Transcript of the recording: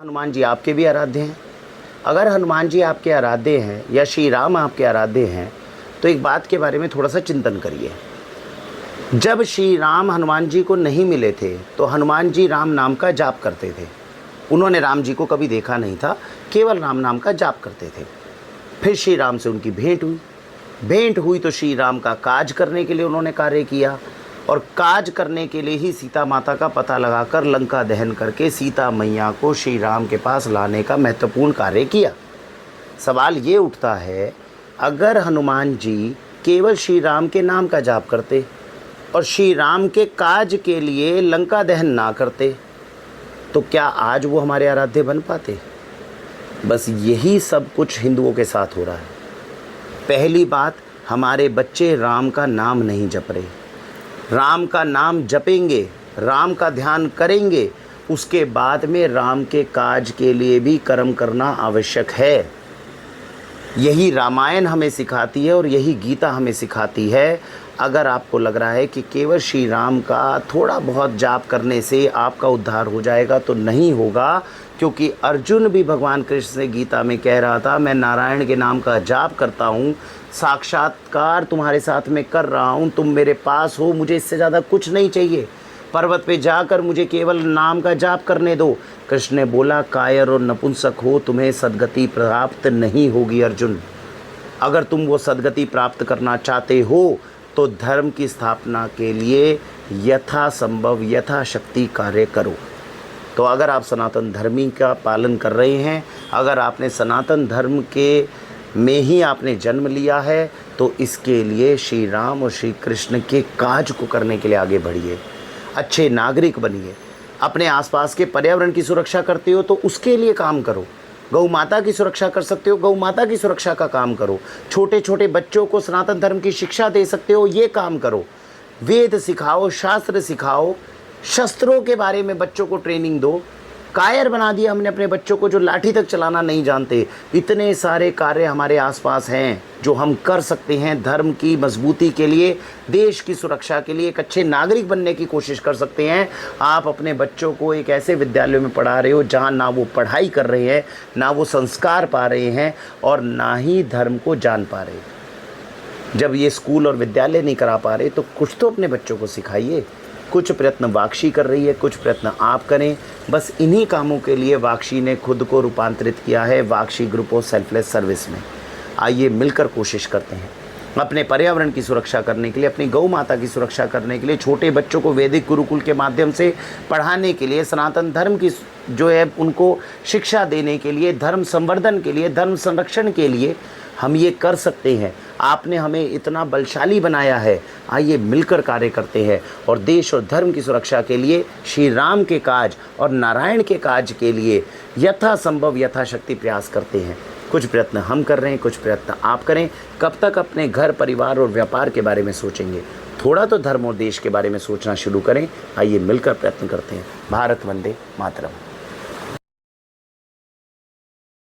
हनुमान जी आपके भी आराध्य हैं। अगर हनुमान जी आपके आराध्य हैं या श्री राम आपके आराध्य हैं तो एक बात के बारे में थोड़ा सा चिंतन करिए। जब श्री राम हनुमान जी को नहीं मिले थे तो हनुमान जी राम नाम का जाप करते थे। उन्होंने राम जी को कभी देखा नहीं था, केवल राम नाम का जाप करते थे। फिर श्री राम से उनकी भेंट हुई तो श्री राम का काज करने के लिए उन्होंने कार्य किया और काज करने के लिए ही सीता माता का पता लगाकर लंका दहन करके सीता मैया को श्री राम के पास लाने का महत्वपूर्ण कार्य किया। सवाल ये उठता है, अगर हनुमान जी केवल श्री राम के नाम का जाप करते और श्री राम के काज के लिए लंका दहन ना करते तो क्या आज वो हमारे आराध्य बन पाते? बस यही सब कुछ हिंदुओं के साथ हो रहा है। पहली बात, हमारे बच्चे राम का नाम नहीं जप रहे। राम का नाम जपेंगे, राम का ध्यान करेंगे, उसके बाद में राम के काज के लिए भी कर्म करना आवश्यक है। यही रामायण हमें सिखाती है और यही गीता हमें सिखाती है। अगर आपको लग रहा है कि केवल श्री राम का थोड़ा बहुत जाप करने से आपका उद्धार हो जाएगा तो नहीं होगा, क्योंकि अर्जुन भी भगवान कृष्ण से गीता में कह रहा था, मैं नारायण के नाम का जाप करता हूँ, साक्षात्कार तुम्हारे साथ में कर रहा हूँ, तुम मेरे पास हो, मुझे इससे ज़्यादा कुछ नहीं चाहिए, पर्वत पे जाकर मुझे केवल नाम का जाप करने दो। कृष्ण ने बोला, कायर और नपुंसक हो, तुम्हें सद्गति प्राप्त नहीं होगी अर्जुन। अगर तुम वो सद्गति प्राप्त करना चाहते हो तो धर्म की स्थापना के लिए यथासंभव यथाशक्ति कार्य करो। तो अगर आप सनातन धर्मी का पालन कर रहे हैं, अगर आपने सनातन धर्म के में ही आपने जन्म लिया है, तो इसके लिए श्री राम और श्री कृष्ण के काज को करने के लिए आगे बढ़िए, अच्छे नागरिक बनिए। अपने आसपास के पर्यावरण की सुरक्षा करते हो तो उसके लिए काम करो। गौ माता की सुरक्षा कर सकते हो, गौ माता की सुरक्षा का काम करो। छोटे छोटे बच्चों को सनातन धर्म की शिक्षा दे सकते हो, ये काम करो। वेद सिखाओ, शास्त्र सिखाओ, शस्त्रों के बारे में बच्चों को ट्रेनिंग दो। कायर बना दिया हमने अपने बच्चों को जो लाठी तक चलाना नहीं जानते। इतने सारे कार्य हमारे आसपास हैं जो हम कर सकते हैं धर्म की मजबूती के लिए, देश की सुरक्षा के लिए, एक अच्छे नागरिक बनने की कोशिश कर सकते हैं। आप अपने बच्चों को एक ऐसे विद्यालयों में पढ़ा रहे हो जहां ना वो पढ़ाई कर रहे हैं, ना वो संस्कार पा रहे हैं और ना ही धर्म को जान पा रहे हैं। जब ये स्कूल और विद्यालय नहीं करा पा रहे तो कुछ तो अपने बच्चों को सिखाइए। कुछ प्रयत्न वाक्षी कर रही है, कुछ प्रयत्न आप करें। बस इन्हीं कामों के लिए वाक्षी ने खुद को रूपांतरित किया है वाक्षी ग्रुप ऑफ सेल्फलेस सर्विस में। आइए मिलकर कोशिश करते हैं अपने पर्यावरण की सुरक्षा करने के लिए, अपनी गौ माता की सुरक्षा करने के लिए, छोटे बच्चों को वैदिक गुरुकुल के माध्यम से पढ़ाने के लिए, सनातन धर्म की जो है उनको शिक्षा देने के लिए, धर्म संवर्धन के लिए, धर्म संरक्षण के लिए हम ये कर सकते हैं। आपने हमें इतना बलशाली बनाया है, आइए मिलकर कार्य करते हैं और देश और धर्म की सुरक्षा के लिए, श्री राम के काज और नारायण के काज के लिए यथासंभव यथाशक्ति प्रयास करते हैं। कुछ प्रयत्न हम कर रहे हैं, कुछ प्रयत्न आप करें। कब तक अपने घर, परिवार और व्यापार के बारे में सोचेंगे? थोड़ा तो धर्म और देश के बारे में सोचना शुरू करें। आइए मिलकर प्रयत्न करते हैं। भारत वंदे मातरम।